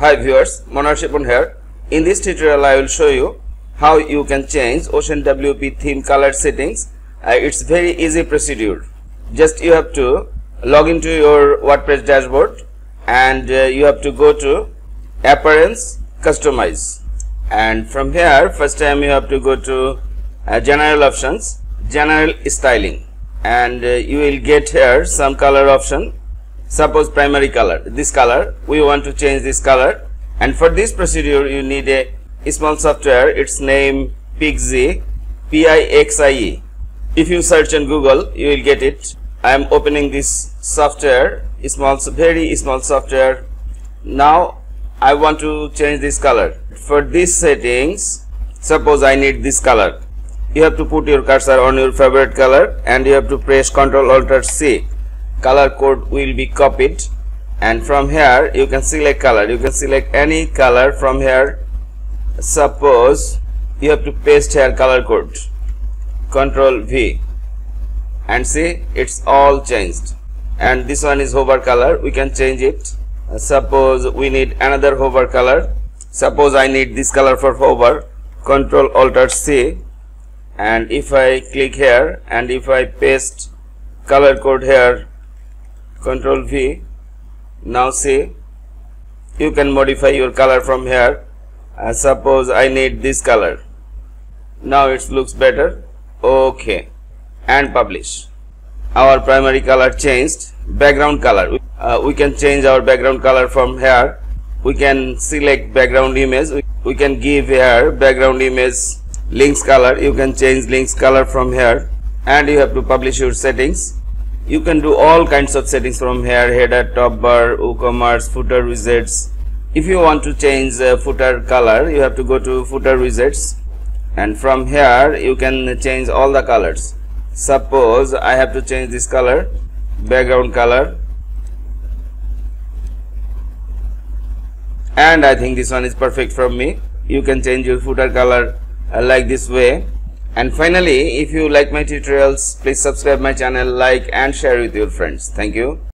Hi viewers, vaishipon here. In this tutorial I will show you how you can change Oceanwp theme color settings. It's very easy procedure. Just you have to log into your Wordpress dashboard and you have to go to Appearance, Customize, and from here first time you have to go to General Options, General Styling, and you will get here some color option. Suppose primary color, this color, we want to change this color, and for this procedure you need a small software. Its name Pixie, Pixie. If you search on Google you will get it. I am opening this software, very small software. Now I want to change this color. For these settings, suppose I need this color. You have to put your cursor on your favorite color and you have to press Ctrl-Alt-C. Color code will be copied, and from here you can select color. You can select any color from here. Suppose you have to paste here color code, Ctrl-V, and see it's all changed. And this one is hover color, we can change it. Suppose we need another hover color. Suppose I need this color for hover, Ctrl-Alt-C, and if I click here and if I paste color code here, Ctrl-V, now see you can modify your color from here. Suppose I need this color. Now it looks better. Okay, and publish. Our primary color changed. Background color, we can change our background color from here. We can select background image. We can give here background image links color. You can change links color from here, and you have to publish your settings. You can do all kinds of settings from here: header, top bar, WooCommerce, footer widgets. If you want to change footer color, you have to go to footer widgets, and from here you can change all the colors. Suppose I have to change this color, background color, and I think this one is perfect for me. You can change your footer color like this way. And finally, if you like my tutorials, please subscribe my channel, like and share with your friends. Thank you.